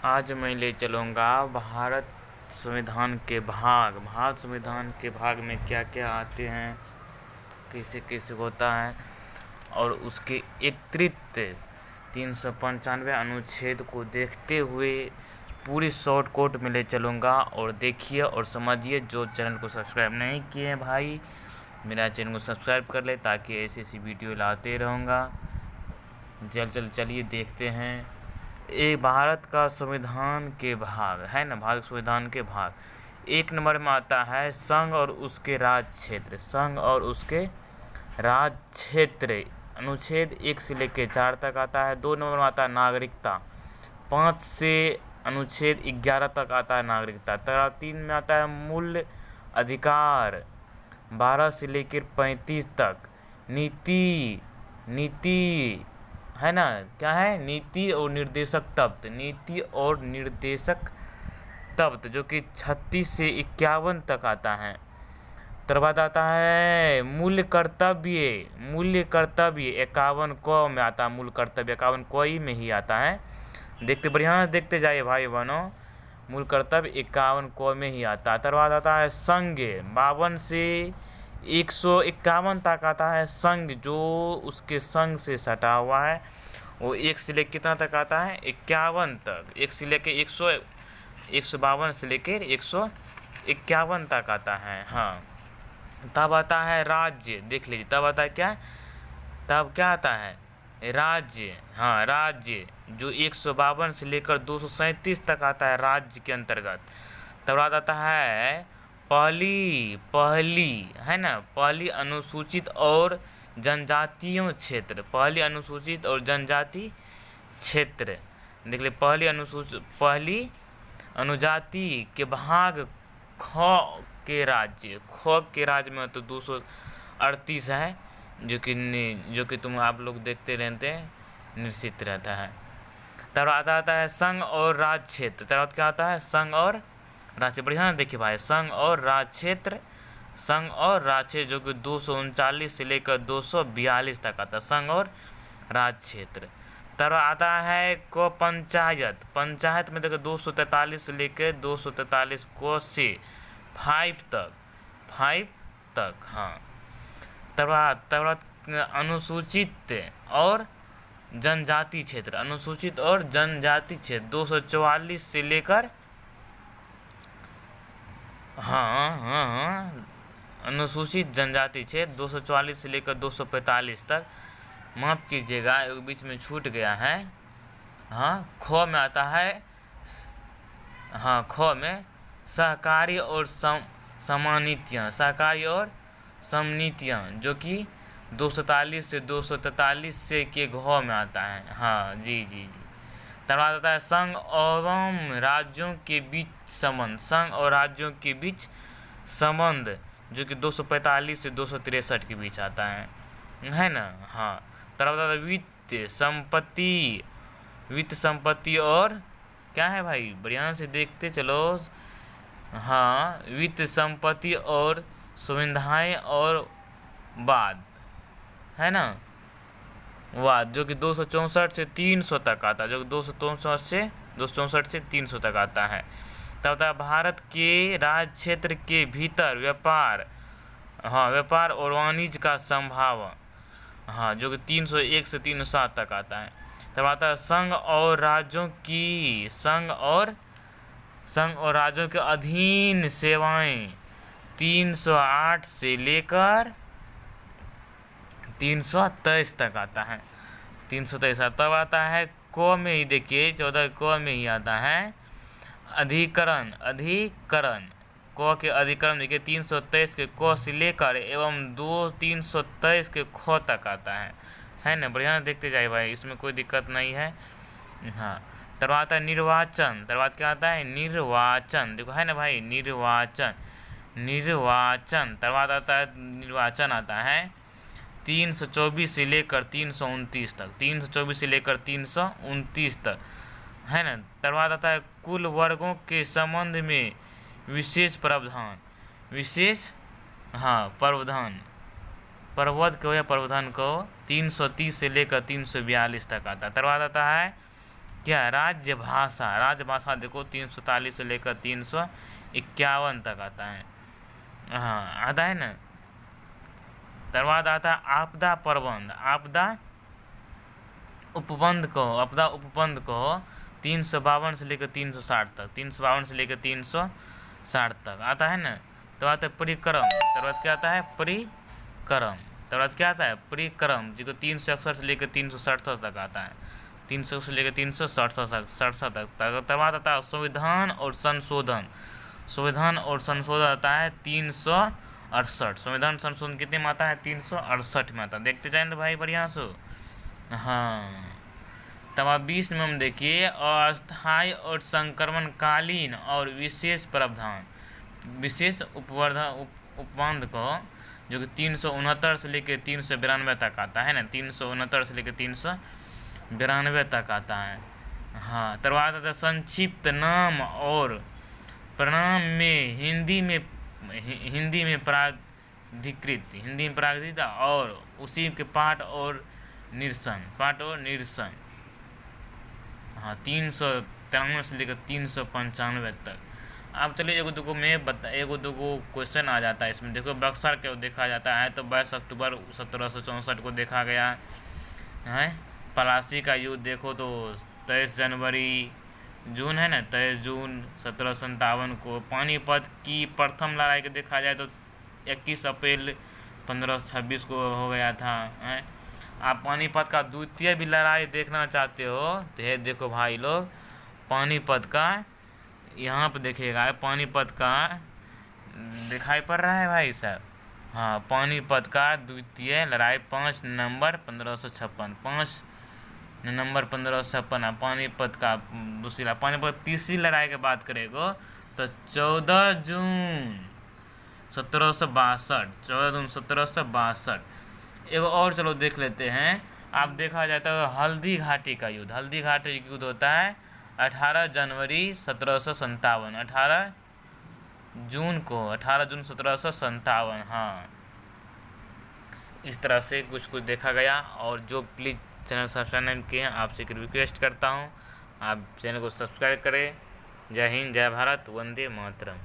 आज मैं ले चलूँगा भारत भारत संविधान के भाग में क्या क्या आते हैं, कैसे कैसे होता है, और उसके 395 अनुच्छेद को देखते हुए पूरी शॉर्टकट में ले चलूँगा। और देखिए और समझिए, जो चैनल को सब्सक्राइब नहीं किए हैं भाई, मेरा चैनल को सब्सक्राइब कर ले, ताकि ऐसी ऐसी वीडियो लाते रहूँगा। चलिए देखते हैं। ये भारत का संविधान के भाग है ना, भारत संविधान के भाग 1 नंबर में आता है संघ और उसके राज्य क्षेत्र। संघ और उसके राज्य क्षेत्र अनुच्छेद 1 से लेकर 4 तक आता है। 2 नंबर में आता है नागरिकता, 5 से अनुच्छेद 11 तक आता है नागरिकता। 3 में आता है मूल अधिकार, 12 से लेकर 35 तक। नीति है ना, क्या है, नीति और निर्देशक तत्व, नीति और निर्देशक तत्व, जो कि 36 से 51 तक आता है। तर बाद आता है मूल्य कर्तव्य। 51 क में आता है मूल कर्तव्य, 51 कोई में ही आता है। देखते बढ़िया देखते जाइए भाई बहनों, मूल कर्तव्य 51 को में ही आता है। बाद आता है संघ, 52 से 151 तक आता है संघ, जो उसके संघ से सटा हुआ है। वो 1 से लेकर कितना तक आता है, 51 तक। 1 से लेकर 152 से लेकर 151 तक आता है। हाँ, तब आता है राज्य। देख लीजिए, तब आता है क्या, तब क्या आता है, राज्य। हाँ, राज्य जो 152 से लेकर 237 तक आता है राज्य के अंतर्गत। तब आता है पहली है ना, पहली अनुसूचित और जनजातीय क्षेत्र। पहली अनुसूचित और जनजाति क्षेत्र, देख ले, पहली अनुजाति के भाग ख के राज्य में तो 238 है, जो कि तुम आप लोग देखते रहते हैं, निश्चित रहता है। तब आता है संघ और राज्य क्षेत्र। तब क्या आता है, संघ और राज्य। बढ़िया देखिए भाई, संघ और राज्य क्षेत्र, जो कि 239 से लेकर 242 तक आता है, संघ और राज्य क्षेत्र। तब आता है को पंचायत में देखो 243 से लेकर 243 को से 5 तक। हाँ, तब अनुसूचित और जनजाति क्षेत्र, 244 से लेकर, हाँ, अनुसूचित जनजाति क्षेत्र 244 से लेकर 245 तक। माफ़ कीजिएगा, एक बीच में छूट गया है। हाँ, ख में आता है, हाँ, ख में सहकारी और समनीतियाँ, जो कि 243 से 243 से के घ में आता है। हाँ जी। तब आता है संघ एवं राज्यों के बीच संबंध, जो कि 245 से 263 के बीच आता है ना। हाँ, तब आता है वित्त संपत्ति और क्या है भाई, बढ़िया से देखते चलो। हाँ, वित्त संपत्ति और सुविधाएं और वाद, है ना, वाद, जो कि 264 से 300 तक आता है, जो कि 264 से 300 तक आता है। तब तक भारत के राज्य क्षेत्र के भीतर व्यापार और वाणिज्य का संभाव, हाँ, जो कि 301 से 307 तक आता है। तब आता है संघ और राज्यों के अधीन सेवाएं, 308 से लेकर 323 तक आता है। 323 तब आता है क में ही, देखिए 14 क में ही आता है अधिकरण। क के अधिकरण देखिए 323 के क से लेकर एवं 323 के ख तक आता है ना। बढ़िया देखते जाइए भाई, इसमें कोई दिक्कत नहीं है। हाँ, तब आता है निर्वाचन। तब क्या आता है, निर्वाचन, देखो है ना भाई, निर्वाचन। तब आता है निर्वाचन आता है 324 से लेकर 329 तक, 324 से लेकर 329 तक, है ना। तब आता है कुल वर्गों के संबंध में विशेष प्रावधान, प्रवध को या प्रावधान को 330 से लेकर 342 तक आता है। तब आता है क्या राजभाषा, राजभाषा देखो 343 से लेकर 351 तक आता है। हाँ आता है ना। तर बाद आता है आपदा प्रबंध। आपदा उपबंध को 352 से लेकर 360 तक, 352 से लेकर 360 तक आता है ना। तो आता है परिक्रम। तो बाद क्या आता है परिक्रम। तो बाद क्या आता है परिक्रम, जिसको 361 से लेकर 367 तक आता है, 300 से लेकर 367 तक। तब आता है संविधान और संशोधन। संविधान और संशोधन आता है 368। संविधान संशोधन कितने में आता है? 368 में आता है। देखते जाएंगे भाई बढ़िया सो। हाँ तब आप 20 में हम देखिए अस्थायी और संक्रमणकालीन और विशेष प्रावधान। विशेष उपबंध को जो कि 369 से लेकर 392 तक आता है ना, 369 से लेकर 392 तक आता है। हाँ तब आता है संक्षिप्त नाम और प्रणाम में हिंदी में प्राधिकृत और उसी के पाठ और निरसन। हाँ 393 से लेकर 395 तक। अब चलिए एगो दुगो क्वेश्चन आ जाता है इसमें। देखो बक्सर को देखा जाता है तो 22 अक्टूबर 1764 को देखा गया है। पलासी का युद्ध देखो तो 23 जनवरी जून है ना, 23 जून 1757 को। पानीपत की प्रथम लड़ाई को देखा जाए तो 21 अप्रैल 1526 को हो गया था है। आप पानीपत का द्वितीय भी लड़ाई देखना चाहते हो तो ये देखो भाई लोग, पानीपत का यहाँ पे देखिएगा, पानीपत का दिखाई पड़ रहा है भाई साहब। हाँ पानीपत का द्वितीय लड़ाई 5 नवंबर 1556, 5 नवंबर 1556। पानीपत का दूसरी पानीपत तीसरी लड़ाई की बात करेगा तो 14 जून 1762, 14 जून 1762। एगो और चलो देख लेते हैं। आप देखा जाता है हल्दी घाटी का युद्ध। हल्दी घाटी का युद्ध होता है 18 जनवरी 1757, 18 जून 1757। हाँ इस तरह से कुछ देखा गया। और जो प्लीज़ चैनल सब्सक्राइब किए हैं आपसे एक रिक्वेस्ट करता हूँ, आप चैनल को सब्सक्राइब करें। जय हिंद, जय भारत, वंदे मातरम।